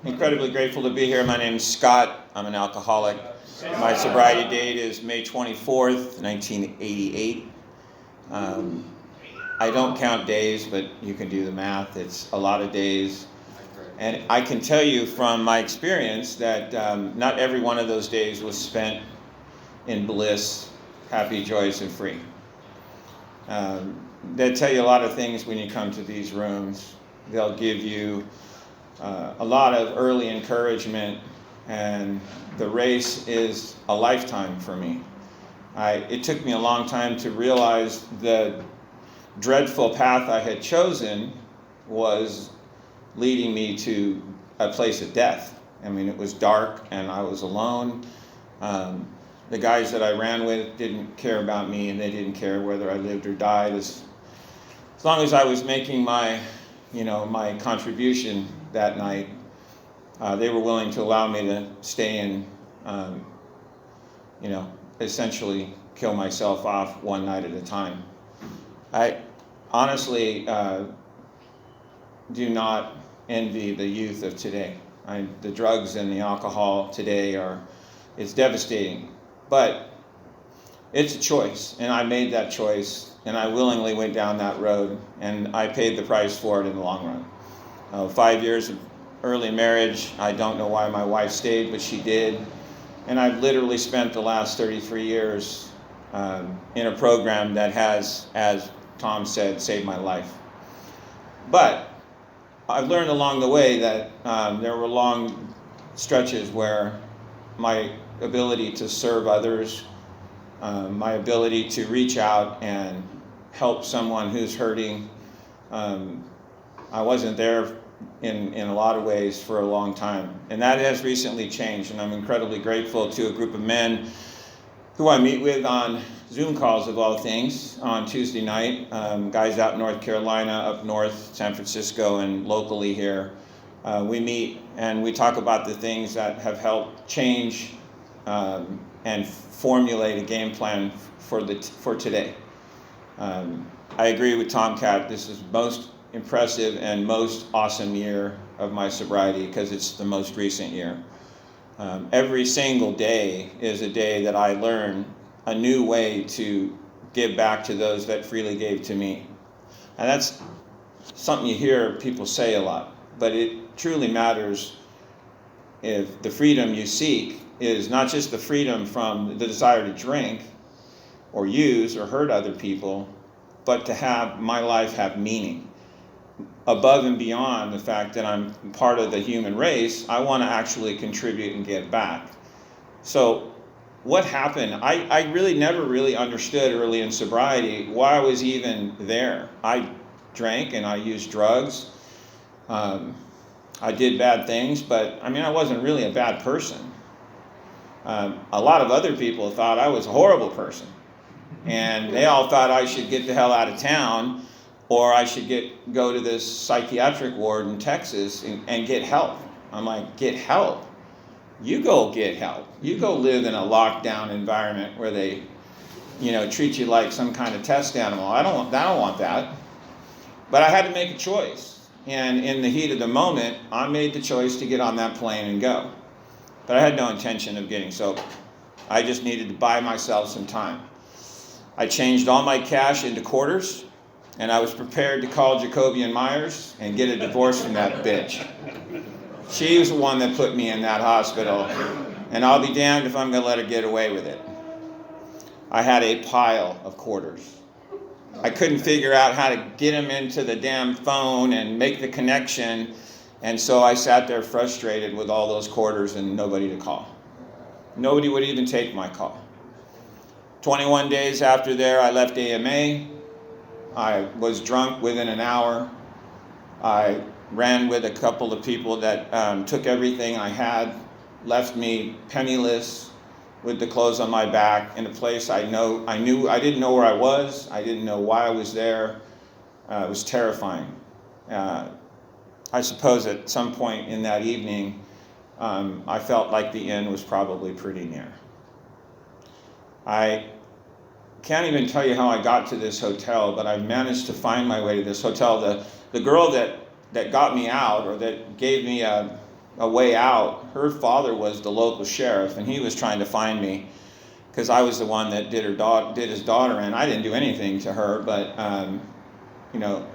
incredibly grateful to be here. My name is Scott. I'm an alcoholic. My sobriety date is May 24th, 1988. I don't count days, but you can do the math. It's a lot of days. And I can tell you from my experience that not every one of those days was spent in bliss, happy, joyous, and free. They tell you a lot of things when you come to these rooms. They'll give you a lot of early encouragement, and the race is a lifetime for me. It took me a long time to realize the dreadful path I had chosen was leading me to a place of death. I mean, it was dark and I was alone. The guys that I ran with didn't care about me, and they didn't care whether I lived or died. As long as I was making my contribution that night, they were willing to allow me to stay and, essentially kill myself off one night at a time. I honestly do not envy the youth of today. The drugs and the alcohol today it's devastating, but it's a choice, and I made that choice, and I willingly went down that road, and I paid the price for it in the long run. 5 years of early marriage. I don't know why my wife stayed, but she did. And I've literally spent the last 33 years in a program that has, as Tom said, saved my life. But I've learned along the way that there were long stretches where my ability to serve others, my ability to reach out and help someone who's hurting, I wasn't there in a lot of ways for a long time. And that has recently changed, and I'm incredibly grateful to a group of men who I meet with on Zoom calls, of all things, on Tuesday night. Guys out in North Carolina, up north, San Francisco, and locally here. We meet and we talk about the things that have helped change and formulate a game plan for today. I agree with Tomcat. This is most impressive and most awesome year of my sobriety because it's the most recent year. Every single day is a day that I learn a new way to give back to those that freely gave to me. And that's something you hear people say a lot, but it truly matters if the freedom you seek is not just the freedom from the desire to drink or use or hurt other people, but to have my life have meaning. Above and beyond the fact that I'm part of the human race, I want to actually contribute and give back. So what happened? I really never really understood early in sobriety why I was even there. I drank and I used drugs. I did bad things, but I wasn't really a bad person. A lot of other people thought I was a horrible person, and they all thought I should get the hell out of town, or I should go to this psychiatric ward in Texas and get help. I'm like, get help? You go get help. You go live in a lockdown environment where they, treat you like some kind of test animal. I don't want that. But I had to make a choice. And in the heat of the moment, I made the choice to get on that plane and go. But I had no intention of getting sober. I just needed to buy myself some time. I changed all my cash into quarters, and I was prepared to call Jacoby and Myers and get a divorce from that bitch. She was the one that put me in that hospital, and I'll be damned if I'm going to let her get away with it. I had a pile of quarters. I couldn't figure out how to get them into the damn phone and make the connection, and so I sat there frustrated with all those quarters and nobody to call. Nobody would even take my call. 21 days after there, I left AMA. I was drunk within an hour. I ran with a couple of people that took everything I had, left me penniless with the clothes on my back in a place I didn't know where I was. I didn't know why I was there. It was terrifying. I suppose at some point in that evening, I felt like the end was probably pretty near. I can't even tell you how I got to this hotel, but I managed to find my way to this hotel. The girl that got me out, or that gave me a way out. Her father was the local sheriff, and he was trying to find me because I was the one that did his daughter in. I didn't do anything to her, but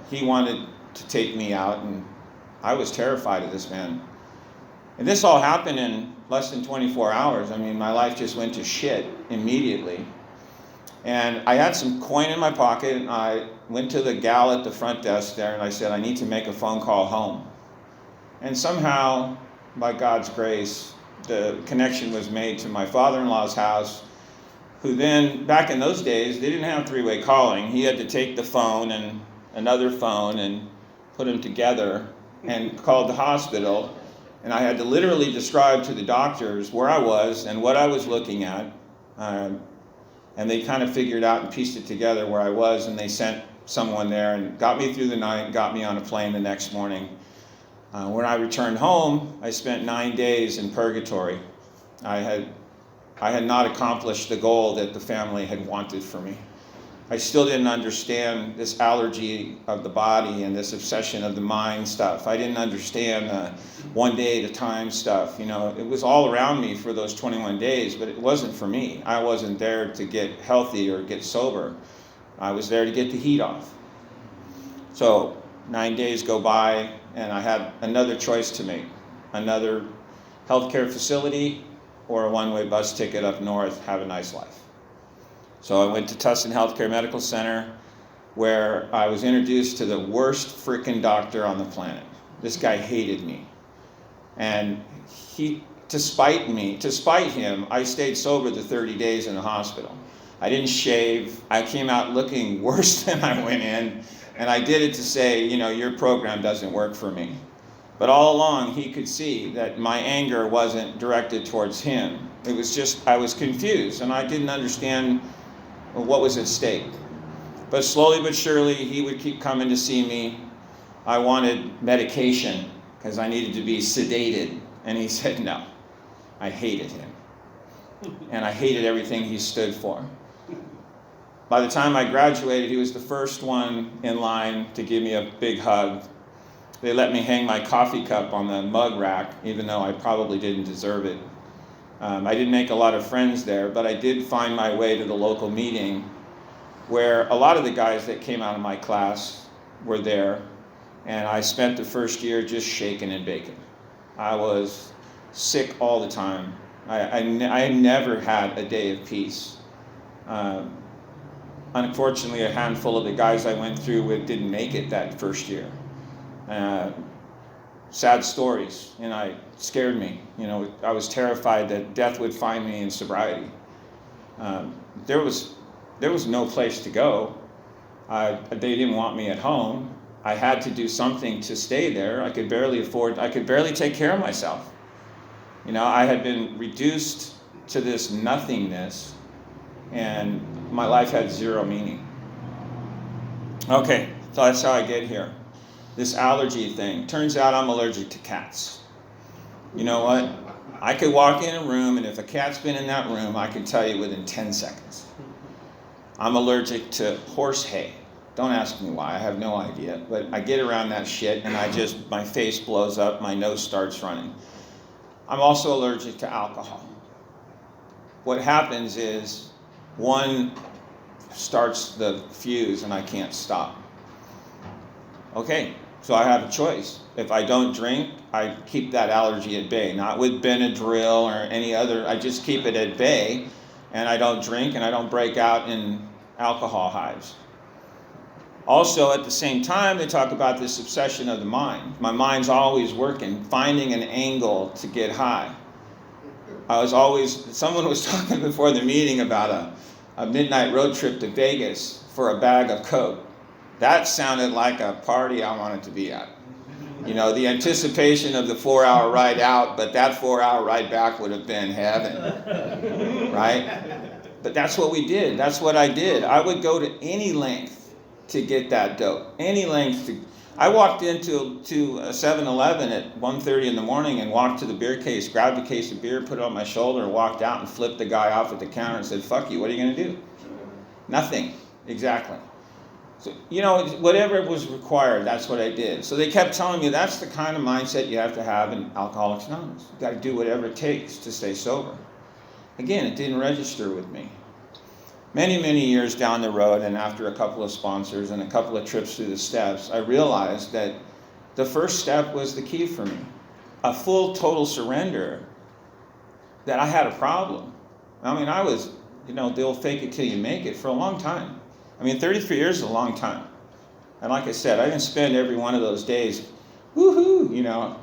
he wanted to take me out, and I was terrified of this man. And this all happened in less than 24 hours. I mean, my life just went to shit immediately. And I had some coin in my pocket, and I went to the gal at the front desk there, and I said, I need to make a phone call home. And somehow, by God's grace, the connection was made to my father-in-law's house, who then, back in those days, they didn't have three-way calling. He had to take the phone and another phone and put them together and called the hospital. And I had to literally describe to the doctors where I was and what I was looking at. And they kind of figured out and pieced it together where I was, and they sent someone there and got me through the night, got me on a plane the next morning. When I returned home, I spent 9 days in purgatory. I had not accomplished the goal that the family had wanted for me. I still didn't understand this allergy of the body and this obsession of the mind stuff. I didn't understand one day at a time stuff. It was all around me for those 21 days, but it wasn't for me. I wasn't there to get healthy or get sober. I was there to get the heat off. So 9 days go by, and I had another choice to make. Another healthcare facility or a one-way bus ticket up north, have a nice life. So I went to Tustin Healthcare Medical Center, where I was introduced to the worst freaking doctor on the planet. This guy hated me. And to spite him, I stayed sober the 30 days in the hospital. I didn't shave. I came out looking worse than I went in. And I did it to say, your program doesn't work for me. But all along, he could see that my anger wasn't directed towards him. It was just, I was confused, and I didn't understand what was at stake. But slowly but surely, he would keep coming to see me. I wanted medication because I needed to be sedated. And he said no. I hated him. And I hated everything he stood for. By the time I graduated, he was the first one in line to give me a big hug. They let me hang my coffee cup on the mug rack, even though I probably didn't deserve it. I didn't make a lot of friends there, but I did find my way to the local meeting where a lot of the guys that came out of my class were there, and I spent the first year just shaking and baking. I was sick all the time. I never had a day of peace. Unfortunately, a handful of the guys I went through with didn't make it that first year. Sad stories, and it scared me. I was terrified that death would find me in sobriety. There was no place to go. They didn't want me at home. I had to do something to stay there. I could barely take care of myself. I had been reduced to this nothingness, and my life had zero meaning. Okay, so that's how I get here. This allergy thing. Turns out I'm allergic to cats. You know what? I could walk in a room, and if a cat's been in that room, I can tell you within 10 seconds. I'm allergic to horse hay. Don't ask me why, I have no idea. But I get around that shit, and my face blows up, my nose starts running. I'm also allergic to alcohol. What happens is, one starts the fuse, and I can't stop. Okay, so I have a choice. If I don't drink, I keep that allergy at bay. Not with Benadryl or any other, I just keep it at bay, and I don't drink, and I don't break out in alcohol hives. Also, at the same time, they talk about this obsession of the mind. My mind's always working, finding an angle to get high. Someone was talking before the meeting about a midnight road trip to Vegas for a bag of Coke. That sounded like a party I wanted to be at. The anticipation of the 4-hour ride out, but that 4-hour ride back would have been heaven, right? But that's what we did. That's what I did. I would go to any length to get that dope. Any length. I walked into a 7-Eleven at 1:30 in the morning and walked to the beer case, grabbed a case of beer, put it on my shoulder, and walked out and flipped the guy off at the counter and said, "Fuck you, what are you going to do?" Nothing. Exactly. So, whatever was required, that's what I did. So they kept telling me that's the kind of mindset you have to have in Alcoholics Anonymous. You got to do whatever it takes to stay sober. Again, it didn't register with me. Many, many years down the road, and after a couple of sponsors and a couple of trips through the steps, I realized that the first step was the key for me. A full, total surrender that I had a problem. I mean, I was, they'll fake it till you make it for a long time. 33 years is a long time. And like I said, I didn't spend every one of those days, woohoo,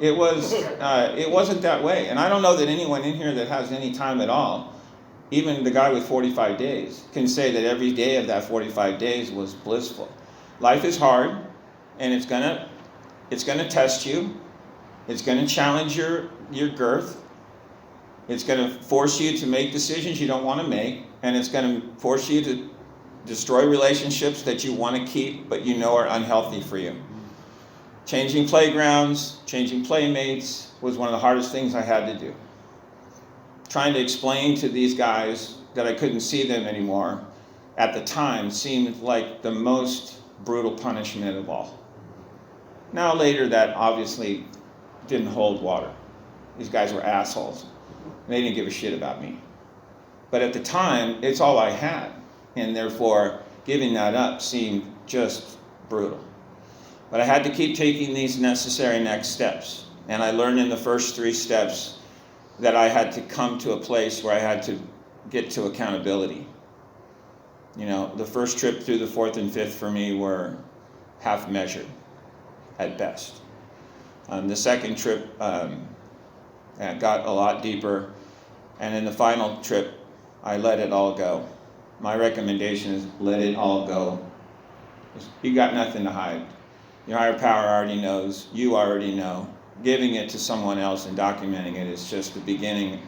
it wasn't that way. And I don't know that anyone in here that has any time at all, even the guy with 45 days, can say that every day of that 45 days was blissful. Life is hard, and it's gonna test you. It's gonna challenge your girth. It's gonna force you to make decisions you don't want to make, and it's gonna force you to destroy relationships that you want to keep but are unhealthy for you. Changing playgrounds, changing playmates was one of the hardest things I had to do. Trying to explain to these guys that I couldn't see them anymore at the time seemed like the most brutal punishment of all. Now later, that obviously didn't hold water. These guys were assholes. They didn't give a shit about me. But at the time, it's all I had. And therefore, giving that up seemed just brutal. But I had to keep taking these necessary next steps. And I learned in the first 3 steps that I had to come to a place where I had to get to accountability. The first trip through the 4th and 5th for me were half measured at best. The second trip got a lot deeper. And in the final trip, I let it all go. My recommendation is let it all go. You got nothing to hide. Your higher power already knows. You already know. Giving it to someone else and documenting it is just the beginning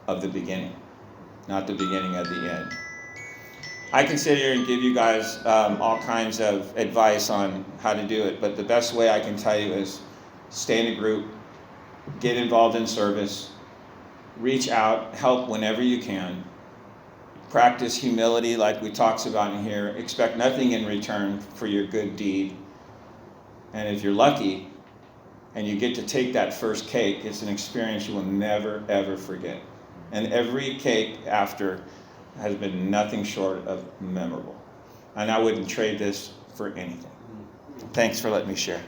of the beginning, not the beginning of the end. I can sit here and give you guys all kinds of advice on how to do it, but the best way I can tell you is stay in a group, get involved in service, reach out, help whenever you can. Practice humility like we talks about in here. Expect nothing in return for your good deed. And if you're lucky and you get to take that first cake, it's an experience you will never, ever forget. And every cake after has been nothing short of memorable. And I wouldn't trade this for anything. Thanks for letting me share.